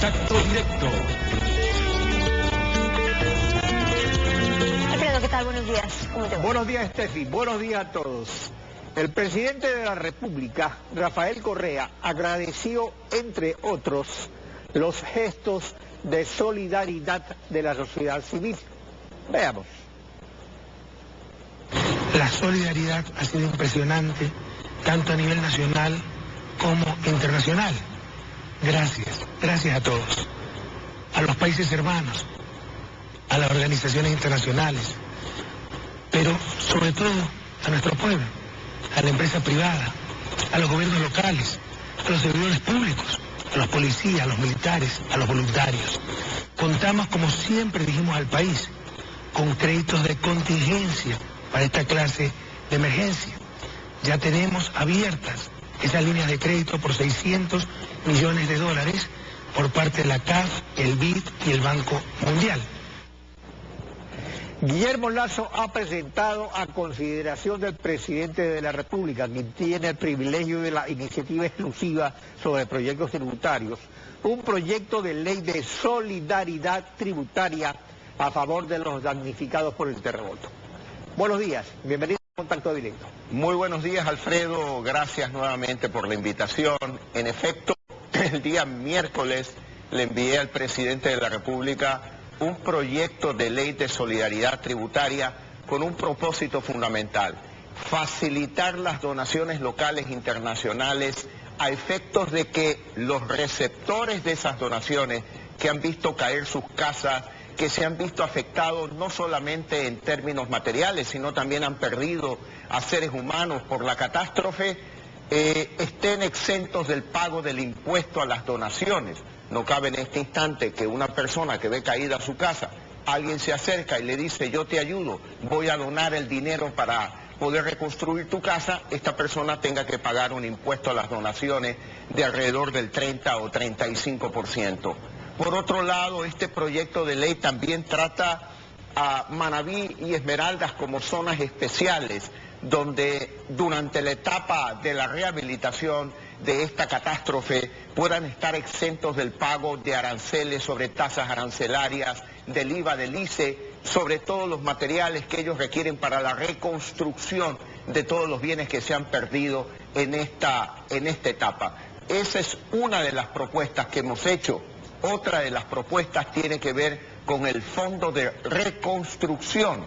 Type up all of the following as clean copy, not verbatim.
Contacto Directo. Alfredo, ¿qué tal? Buenos días. ¿Cómo te va? Buenos días, Steffi. Buenos días a todos. El presidente de la República, Rafael Correa, agradeció, entre otros, los gestos de solidaridad de la sociedad civil. Veamos. La solidaridad ha sido impresionante, tanto a nivel nacional como internacional. Gracias a todos, a los países hermanos, a las organizaciones internacionales, pero sobre todo a nuestro pueblo, a la empresa privada, a los gobiernos locales, a los servidores públicos, a los policías, a los militares, a los voluntarios. Contamos, como siempre dijimos al país, con créditos de contingencia para esta clase de emergencia. Ya tenemos abiertas esas líneas de crédito por $600 millones por parte de la CAF, el BID y el Banco Mundial. Guillermo Lasso ha presentado a consideración del presidente de la República, quien tiene el privilegio de la iniciativa exclusiva sobre proyectos tributarios, un proyecto de ley de solidaridad tributaria a favor de los damnificados por el terremoto. Buenos días, bienvenido a Contacto Directo. Muy buenos días, Alfredo, gracias nuevamente por la invitación. En efecto, el día miércoles le envié al presidente de la República un proyecto de ley de solidaridad tributaria con un propósito fundamental: facilitar las donaciones locales e internacionales a efectos de que los receptores de esas donaciones, que han visto caer sus casas, que se han visto afectados no solamente en términos materiales, sino también han perdido a seres humanos por la catástrofe, estén exentos del pago del impuesto a las donaciones. No cabe en este instante que una persona que ve caída su casa, alguien se acerca y le dice: yo te ayudo, voy a donar el dinero para poder reconstruir tu casa, esta persona tenga que pagar un impuesto a las donaciones de alrededor del 30 o 35%. Por otro lado, este proyecto de ley también trata a Manabí y Esmeraldas como zonas especiales, donde durante la etapa de la rehabilitación de esta catástrofe puedan estar exentos del pago de aranceles sobre tasas arancelarias, del IVA, del ICE, sobre todos los materiales que ellos requieren para la reconstrucción de todos los bienes que se han perdido en esta etapa. Esa es una de las propuestas que hemos hecho. Otra de las propuestas tiene que ver con el Fondo de Reconstrucción,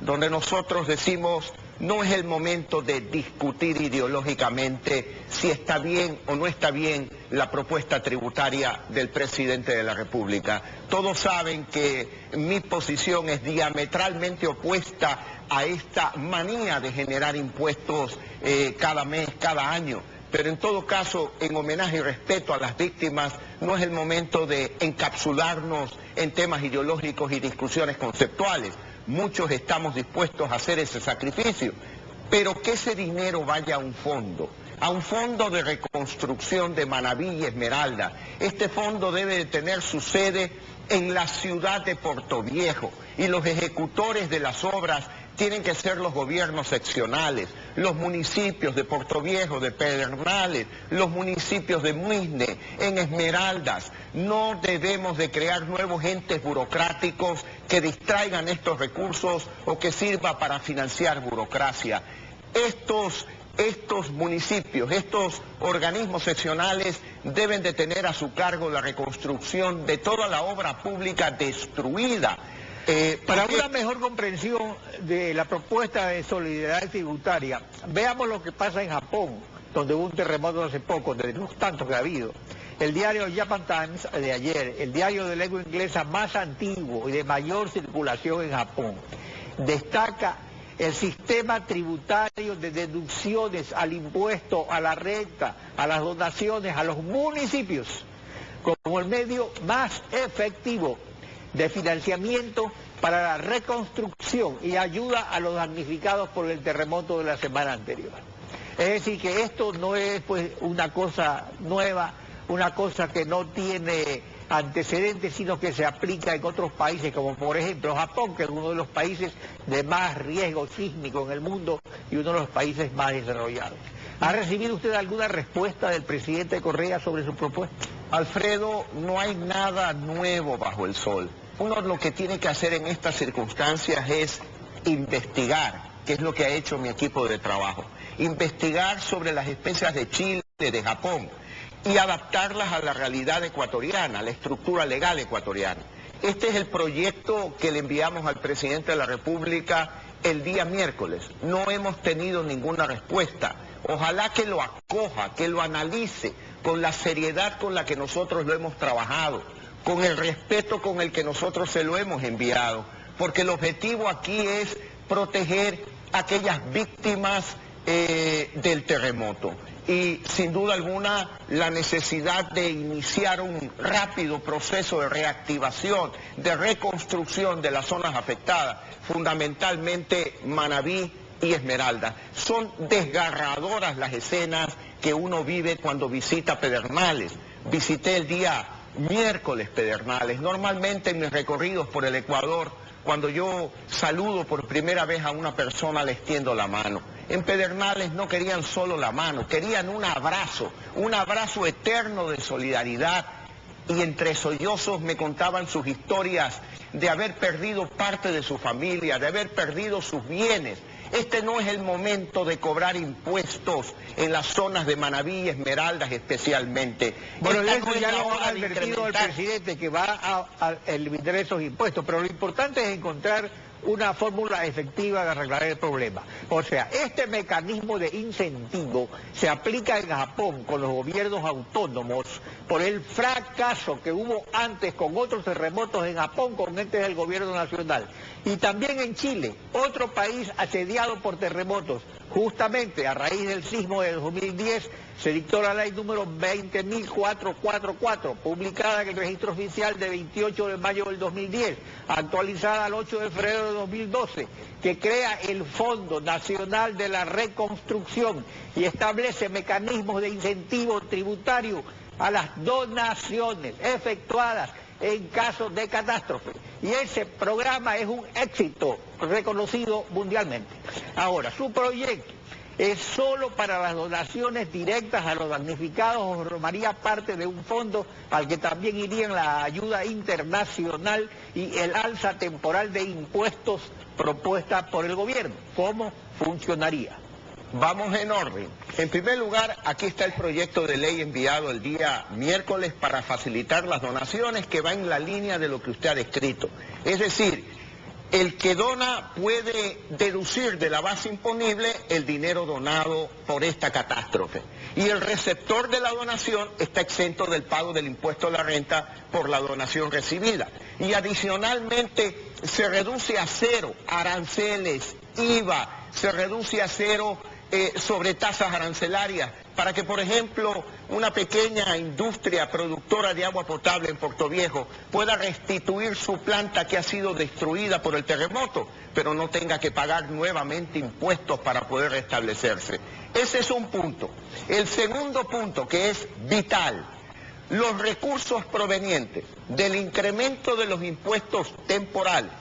donde nosotros decimos: no es el momento de discutir ideológicamente si está bien o no está bien la propuesta tributaria del presidente de la República. Todos saben que mi posición es diametralmente opuesta a esta manía de generar impuestos cada mes, cada año. Pero en todo caso, en homenaje y respeto a las víctimas, no es el momento de encapsularnos en temas ideológicos y discusiones conceptuales. Muchos estamos dispuestos a hacer ese sacrificio, pero que ese dinero vaya a un fondo de reconstrucción de Manabí y Esmeralda. Este fondo debe de tener su sede en la ciudad de Portoviejo, y los ejecutores de las obras tienen que ser los gobiernos seccionales, los municipios de Portoviejo, de Pedernales, los municipios de Muisne, en Esmeraldas. No debemos de crear nuevos entes burocráticos que distraigan estos recursos o que sirva para financiar burocracia. Estos municipios, estos organismos seccionales deben de tener a su cargo la reconstrucción de toda la obra pública destruida. Para una mejor comprensión de la propuesta de solidaridad tributaria, veamos lo que pasa en Japón, donde hubo un terremoto hace poco, de los tantos que ha habido. El diario Japan Times de ayer, el diario de lengua inglesa más antiguo y de mayor circulación en Japón, destaca el sistema tributario de deducciones al impuesto, a la renta, a las donaciones, a los municipios, como el medio más efectivo de financiamiento para la reconstrucción y ayuda a los damnificados por el terremoto de la semana anterior. Es decir, que esto no es pues una cosa nueva, una cosa que no tiene antecedentes, sino que se aplica en otros países, como por ejemplo Japón, que es uno de los países de más riesgo sísmico en el mundo y uno de los países más desarrollados. ¿Ha recibido usted alguna respuesta del presidente Correa sobre su propuesta? Alfredo, no hay nada nuevo bajo el sol. Uno lo que tiene que hacer en estas circunstancias es investigar, que es lo que ha hecho mi equipo de trabajo. Investigar sobre las especias de Chile, de Japón, y adaptarlas a la realidad ecuatoriana, a la estructura legal ecuatoriana. Este es el proyecto que le enviamos al presidente de la República el día miércoles. No hemos tenido ninguna respuesta. Ojalá que lo acoja, que lo analice con la seriedad con la que nosotros lo hemos trabajado, con el respeto con el que nosotros se lo hemos enviado, porque el objetivo aquí es proteger a aquellas víctimas del terremoto. Y sin duda alguna la necesidad de iniciar un rápido proceso de reactivación, de reconstrucción de las zonas afectadas, fundamentalmente Manabí y Esmeralda. Son desgarradoras las escenas que uno vive cuando visita Pedernales. Visité el día miércoles Pedernales. Normalmente en mis recorridos por el Ecuador, cuando yo saludo por primera vez a una persona, le extiendo la mano. En Pedernales no querían solo la mano, querían un abrazo eterno de solidaridad. Y entre sollozos me contaban sus historias de haber perdido parte de su familia, de haber perdido sus bienes. Este no es el momento de cobrar impuestos en las zonas de Manabí y Esmeraldas especialmente. Bueno, Esta eso no es ya la lo hora ha de advertido el incrementar. presidente, que va a eliminar esos impuestos, pero lo importante es encontrar una fórmula efectiva de arreglar el problema. O sea, este mecanismo de incentivo se aplica en Japón con los gobiernos autónomos por el fracaso que hubo antes con otros terremotos en Japón con entes del gobierno nacional. Y también en Chile, otro país asediado por terremotos. Justamente a raíz del sismo de 2010 se dictó la ley número 20.444, publicada en el registro oficial de 28 de mayo del 2010, actualizada el 8 de febrero de 2012, que crea el Fondo Nacional de la Reconstrucción y establece mecanismos de incentivo tributario a las donaciones efectuadas en casos de catástrofe. Y ese programa es un éxito reconocido mundialmente. Ahora, su proyecto es solo para las donaciones directas a los damnificados o formaría parte de un fondo al que también irían la ayuda internacional y el alza temporal de impuestos propuesta por el gobierno. ¿Cómo funcionaría? Vamos en orden. En primer lugar, aquí está el proyecto de ley enviado el día miércoles para facilitar las donaciones, que va en la línea de lo que usted ha descrito. Es decir, el que dona puede deducir de la base imponible el dinero donado por esta catástrofe. Y el receptor de la donación está exento del pago del impuesto a la renta por la donación recibida. Y adicionalmente se reduce a cero aranceles, IVA, se reduce a cero sobre tasas arancelarias, para que, por ejemplo, una pequeña industria productora de agua potable en Puerto Viejo pueda restituir su planta que ha sido destruida por el terremoto, pero no tenga que pagar nuevamente impuestos para poder restablecerse. Ese es un punto. El segundo punto, que es vital: los recursos provenientes del incremento de los impuestos temporales,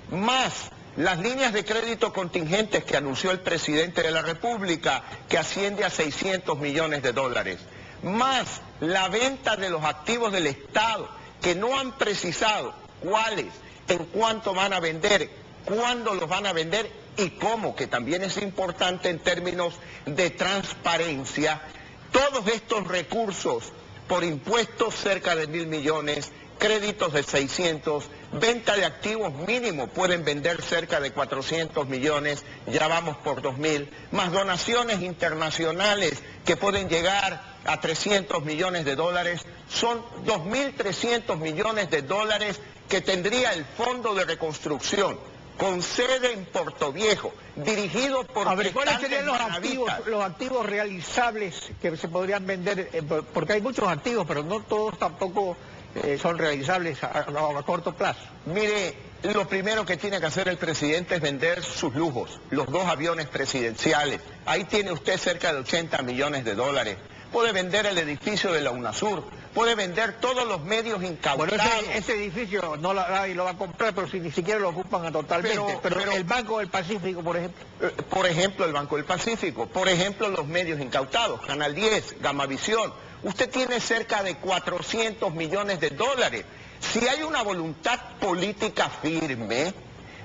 más las líneas de crédito contingentes que anunció el presidente de la República, que asciende a 600 millones de dólares, más la venta de los activos del Estado, que no han precisado cuáles, en cuánto van a vender, cuándo los van a vender y cómo, que también es importante en términos de transparencia. Todos estos recursos por impuestos cerca de 1.000 millones, créditos de 600, venta de activos mínimo, pueden vender cerca de 400 millones, ya vamos por 2.000, más donaciones internacionales que pueden llegar a 300 millones de dólares, son 2.300 millones de dólares que tendría el Fondo de Reconstrucción, con sede en Puerto Viejo, dirigido por... A ver, ¿cuáles serían los manavitas? activos realizables que se podrían vender? Porque hay muchos activos, pero no todos tampoco son realizables a corto plazo. Mire, lo primero que tiene que hacer el presidente es vender sus lujos, los 2 aviones presidenciales. Ahí tiene usted cerca de 80 millones de dólares. Puede vender el edificio de la UNASUR, puede vender todos los medios incautados. Bueno, ese edificio nadie lo va a comprar, pero si ni siquiera lo ocupan totalmente. Pero el Banco del Pacífico, por ejemplo. Por ejemplo, el Banco del Pacífico. Por ejemplo, los medios incautados. Canal 10, Gamavisión. Usted tiene cerca de 400 millones de dólares. Si hay una voluntad política firme,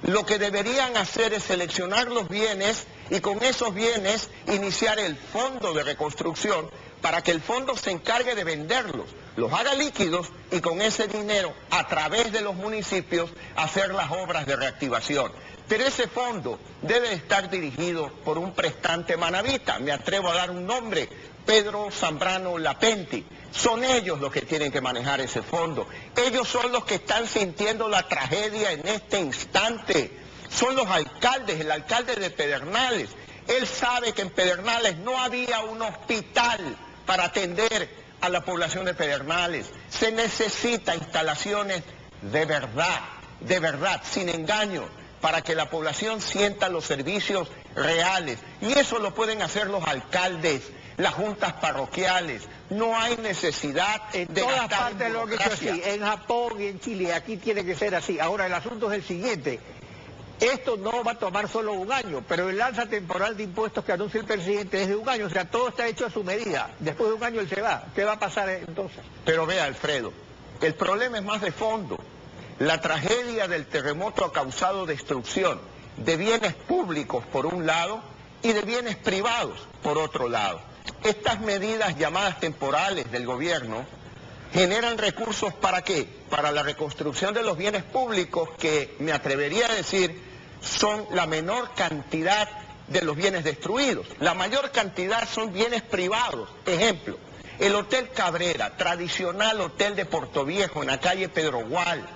lo que deberían hacer es seleccionar los bienes y con esos bienes iniciar el fondo de reconstrucción para que el fondo se encargue de venderlos, los haga líquidos y con ese dinero, a través de los municipios, hacer las obras de reactivación. Pero ese fondo debe estar dirigido por un prestante manabita, me atrevo a dar un nombre, Pedro Zambrano Lapenti. Son ellos los que tienen que manejar ese fondo. Ellos son los que están sintiendo la tragedia en este instante. Son los alcaldes, el alcalde de Pedernales. Él sabe que en Pedernales no había un hospital para atender a la población de Pedernales. Se necesita instalaciones de verdad, sin engaño, para que la población sienta los servicios reales. Y eso lo pueden hacer los alcaldes, las juntas parroquiales. No hay necesidad de todas gastar partes en lo que es burocracia. así, en Japón y en Chile, aquí tiene que ser así. Ahora, el asunto es el siguiente. Esto no va a tomar solo un año, pero el alza temporal de impuestos que anuncia el presidente es de un año, o sea, todo está hecho a su medida. Después de un año él se va. ¿Qué va a pasar entonces? Pero vea, Alfredo, el problema es más de fondo. La tragedia del terremoto ha causado destrucción de bienes públicos por un lado y de bienes privados por otro lado. Estas medidas llamadas temporales del gobierno generan recursos ¿para qué? Para la reconstrucción de los bienes públicos, que me atrevería a decir son la menor cantidad de los bienes destruidos. La mayor cantidad son bienes privados. Ejemplo, el Hotel Cabrera, tradicional hotel de Portoviejo en la calle Pedro Gual.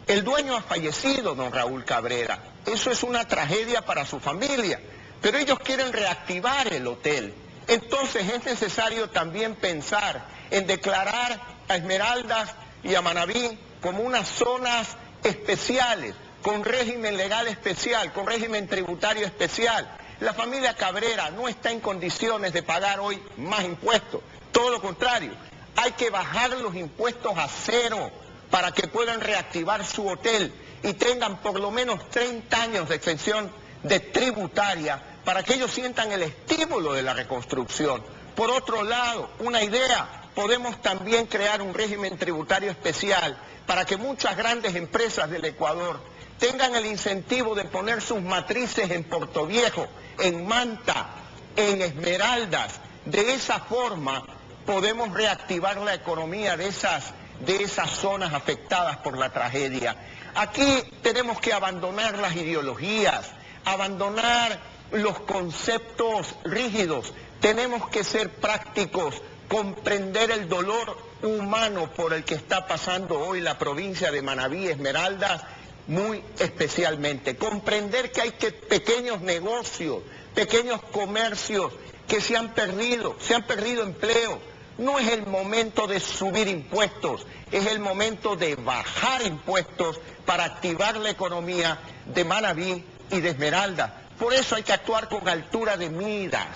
El dueño ha fallecido, don Raúl Cabrera. Eso es una tragedia para su familia, pero ellos quieren reactivar el hotel. Entonces es necesario también pensar en declarar a Esmeraldas y a Manabí como unas zonas especiales, con régimen legal especial, con régimen tributario especial. La familia Cabrera no está en condiciones de pagar hoy más impuestos, todo lo contrario, hay que bajar los impuestos a cero para que puedan reactivar su hotel y tengan por lo menos 30 años de exención de tributaria para que ellos sientan el estímulo de la reconstrucción. Por otro lado, una idea, podemos también crear un régimen tributario especial para que muchas grandes empresas del Ecuador tengan el incentivo de poner sus matrices en Portoviejo, en Manta, en Esmeraldas. De esa forma podemos reactivar la economía de esas zonas afectadas por la tragedia. Aquí tenemos que abandonar las ideologías, abandonar los conceptos rígidos. Tenemos que ser prácticos, comprender el dolor humano por el que está pasando hoy la provincia de Manabí, Esmeraldas, muy especialmente. Comprender que hay pequeños negocios, pequeños comercios que se han perdido empleo. No es el momento de subir impuestos, es el momento de bajar impuestos para activar la economía de Manabí y de Esmeralda. Por eso hay que actuar con altura de miras,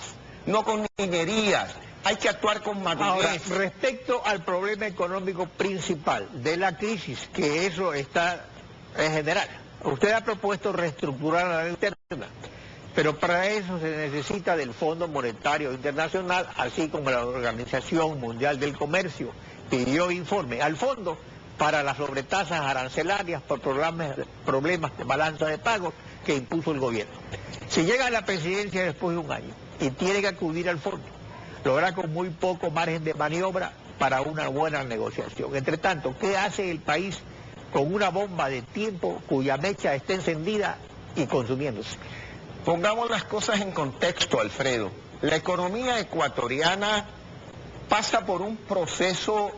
no con niñerías. Hay que actuar con madurez. Ahora, respecto al problema económico principal de la crisis, que eso está en general, usted ha propuesto reestructurar la deuda interna, pero para eso se necesita del Fondo Monetario Internacional, así como la Organización Mundial del Comercio pidió informe al fondo para las sobretasas arancelarias por problemas de balanza de pagos que impuso el gobierno. Si llega a la presidencia después de un año y tiene que acudir al fondo, lo hará con muy poco margen de maniobra para una buena negociación. Entre tanto, ¿qué hace el país con una bomba de tiempo cuya mecha está encendida y consumiéndose? Pongamos las cosas en contexto, Alfredo. La economía ecuatoriana pasa por un proceso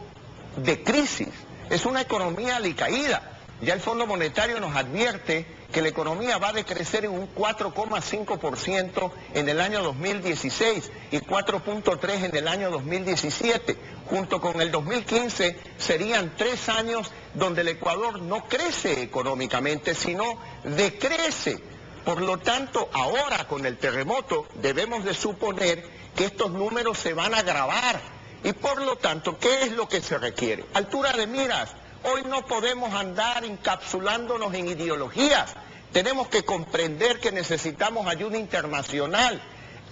de crisis. Es una economía alicaída. Ya el Fondo Monetario nos advierte que la economía va a decrecer en un 4,5% en el año 2016 y 4,3% en el año 2017. Junto con el 2015 serían 3 años donde el Ecuador no crece económicamente, sino decrece. Por lo tanto, ahora con el terremoto debemos de suponer que estos números se van a agravar Y por lo tanto, ¿qué es lo que se requiere? Altura de miras. Hoy no podemos andar encapsulándonos en ideologías. Tenemos que comprender que necesitamos ayuda internacional.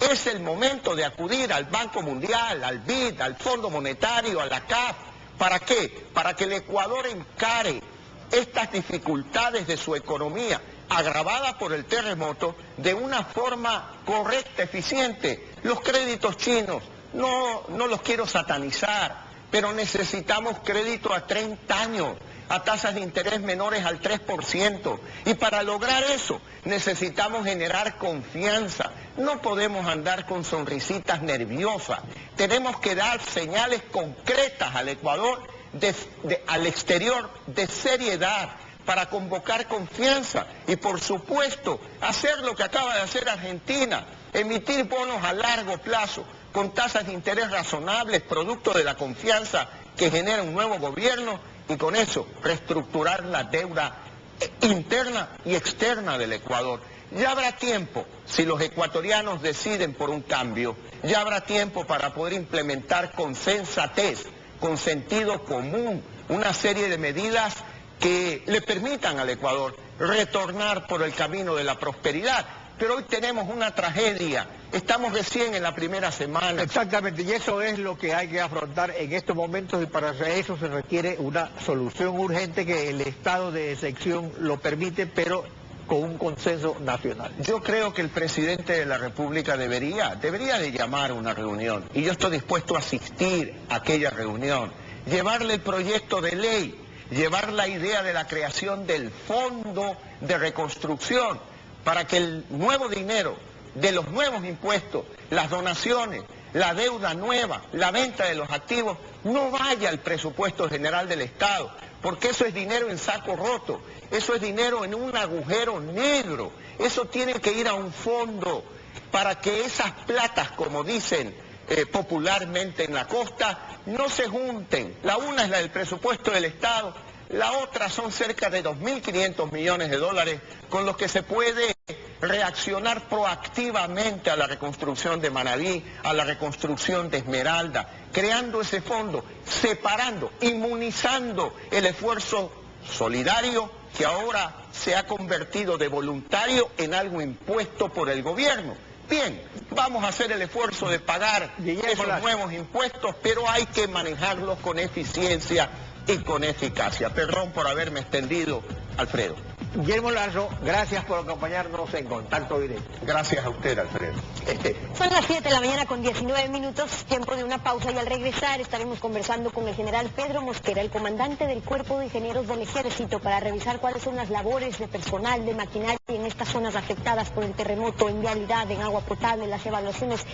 Es el momento de acudir al Banco Mundial, al BID, al Fondo Monetario, a la CAF. ¿Para qué? Para que el Ecuador encare estas dificultades de su economía, agravadas por el terremoto, de una forma correcta, eficiente. Los créditos chinos, no los quiero satanizar, pero necesitamos crédito a 30 años, a tasas de interés menores al 3%. Y para lograr eso necesitamos generar confianza. No podemos andar con sonrisitas nerviosas. Tenemos que dar señales concretas al Ecuador, al exterior, de seriedad, para convocar confianza. Y por supuesto, hacer lo que acaba de hacer Argentina, emitir bonos a largo plazo, con tasas de interés razonables, producto de la confianza que genera un nuevo gobierno, y con eso reestructurar la deuda interna y externa del Ecuador. Ya habrá tiempo, si los ecuatorianos deciden por un cambio, ya habrá tiempo para poder implementar con sensatez, con sentido común, una serie de medidas que le permitan al Ecuador retornar por el camino de la prosperidad. Pero hoy tenemos una tragedia, estamos recién en la primera semana. Exactamente, y eso es lo que hay que afrontar en estos momentos, y para eso se requiere una solución urgente que el estado de excepción lo permite, pero con un consenso nacional. Yo creo que el presidente de la República debería de llamar una reunión, y yo estoy dispuesto a asistir a aquella reunión, llevarle el proyecto de ley, llevar la idea de la creación del Fondo de Reconstrucción, para que el nuevo dinero de los nuevos impuestos, las donaciones, la deuda nueva, la venta de los activos, no vaya al presupuesto general del Estado, porque eso es dinero en saco roto, eso es dinero en un agujero negro, eso tiene que ir a un fondo para que esas platas, como dicen popularmente en la costa, no se junten. La una es la del presupuesto del Estado, la otra son cerca de 2.500 millones de dólares con los que se puede reaccionar proactivamente a la reconstrucción de Manabí, a la reconstrucción de Esmeralda, creando ese fondo, separando, inmunizando el esfuerzo solidario que ahora se ha convertido de voluntario en algo impuesto por el gobierno. Bien, vamos a hacer el esfuerzo de pagar esos nuevos impuestos, pero hay que manejarlos con eficiencia y con eficacia. Perdón por haberme extendido, Alfredo. Guillermo Lazo, gracias por acompañarnos en Contacto Directo. Gracias a usted, Alfredo. Son las 7 de la mañana con 19 minutos, tiempo de una pausa, y al regresar estaremos conversando con el general Pedro Mosquera, el comandante del Cuerpo de Ingenieros del Ejército, para revisar cuáles son las labores de personal, de maquinaria en estas zonas afectadas por el terremoto, en vialidad, en agua potable, las evaluaciones